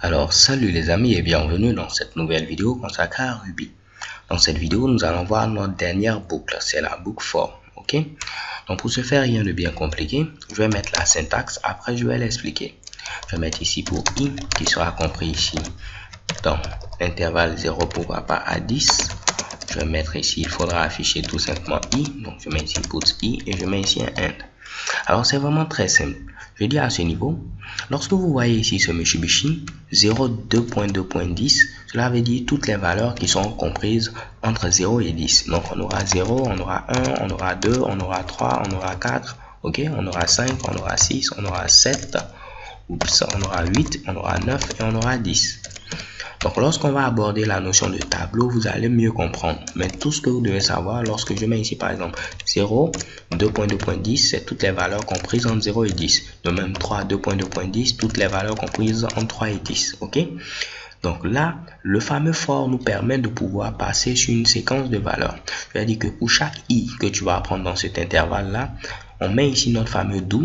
Alors, salut les amis et bienvenue dans cette nouvelle vidéo consacrée à Ruby. Dans cette vidéo, nous allons voir notre dernière boucle, c'est la boucle for, ok? Donc pour ce faire, rien de bien compliqué, je vais mettre la syntaxe, après je vais l'expliquer. Je vais mettre ici pour i, qui sera compris ici dans l'intervalle 0, pourquoi pas à 10. Je vais mettre ici, il faudra afficher tout simplement i, donc je mets ici put i et je mets ici un end. Alors c'est vraiment très simple. Je dis à ce niveau, lorsque vous voyez ici ce Mitsubishi 0.2.2.10, cela veut dire toutes les valeurs qui sont comprises entre 0 et 10. Donc on aura 0, on aura 1, on aura 2, on aura 3, on aura 4, ok, on aura 5, on aura 6, on aura 7, on aura 8, on aura 9 et on aura 10. Donc, lorsqu'on va aborder la notion de tableau, vous allez mieux comprendre. Mais tout ce que vous devez savoir, lorsque je mets ici par exemple 0, 2.2.10, c'est toutes les valeurs comprises entre 0 et 10. De même 3, 2.2.10, toutes les valeurs comprises entre 3 et 10. Ok? Donc là, le fameux for nous permet de pouvoir passer sur une séquence de valeurs. Je vais dire que pour chaque i que tu vas apprendre dans cet intervalle-là, on met ici notre fameux do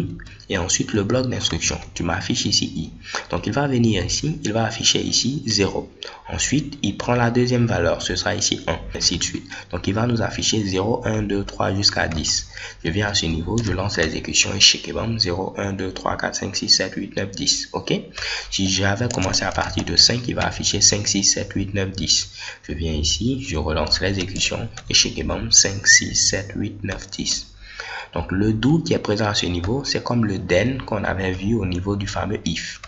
et ensuite le bloc d'instruction. Tu m'affiches ici i. Donc il va venir ici, il va afficher ici 0. Ensuite, il prend la deuxième valeur, ce sera ici 1, ainsi de suite. Donc il va nous afficher 0, 1, 2, 3 jusqu'à 10. Je viens à ce niveau, je lance l'exécution et check 0, 1, 2, 3, 4, 5, 6, 7, 8, 9, 10. Ok? Si j'avais commencé à partir de 5, il va afficher 5, 6, 7, 8, 9, 10. Je viens ici, je relance l'exécution et check 5, 6, 7, 8, 9, 10. Donc le do qui est présent à ce niveau, c'est comme le then qu'on avait vu au niveau du fameux if.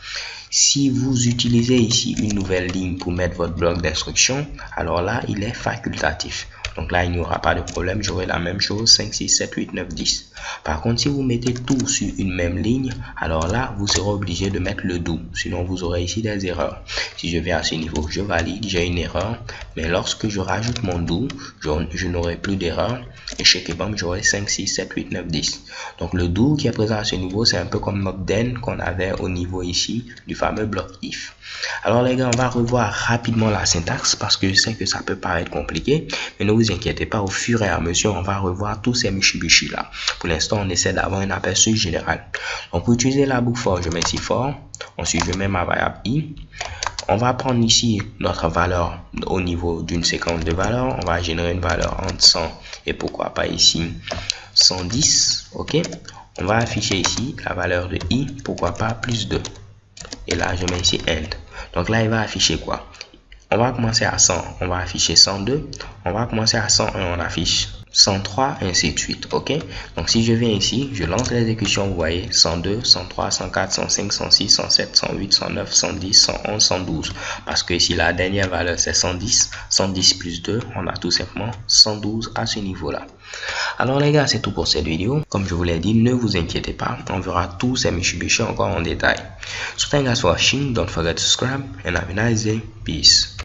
Si vous utilisez ici une nouvelle ligne pour mettre votre bloc d'instruction, alors là, il est facultatif. Donc là, il n'y aura pas de problème, j'aurai la même chose, 5, 6, 7, 8, 9, 10. Par contre, si vous mettez tout sur une même ligne, alors là, vous serez obligé de mettre le do. Sinon, vous aurez ici des erreurs. Si je viens à ce niveau, je valide, j'ai une erreur. Mais lorsque je rajoute mon do, je n'aurai plus d'erreur. Et chez Kebam, j'aurai 5, 6, 7, 8, 9, 10. Donc le do qui est présent à ce niveau, c'est un peu comme notre then qu'on avait au niveau ici du fameux bloc if. Alors les gars, on va revoir rapidement la syntaxe parce que je sais que ça peut paraître compliqué, mais ne vous inquiétez pas, au fur et à mesure, on va revoir tous ces Mitsubishi là. Pour l'instant, on essaie d'avoir un aperçu général. Donc pour utiliser la boucle for, je mets ici for, ensuite je mets ma variable i. On va prendre ici notre valeur au niveau d'une séquence de valeurs. On va générer une valeur entre 100 et pourquoi pas ici 110. Ok. On va afficher ici la valeur de i, pourquoi pas plus 2. Et là, je mets ici end. Donc là, il va afficher quoi? On va commencer à 100, on va afficher 102. On va commencer à 101, on affiche 103, ainsi de suite. Ok? Donc si je viens ici, je lance l'exécution, vous voyez 102, 103, 104, 105, 106, 107, 108, 109, 110, 111, 112. Parce que ici, la dernière valeur, c'est 110. 110 plus 2, on a tout simplement 112 à ce niveau-là. Alors les gars, c'est tout pour cette vidéo. Comme je vous l'ai dit, ne vous inquiétez pas, on verra tous ces Mitsubishi encore en détail. So thank you guys for watching, don't forget to subscribe and have a nice day. Peace.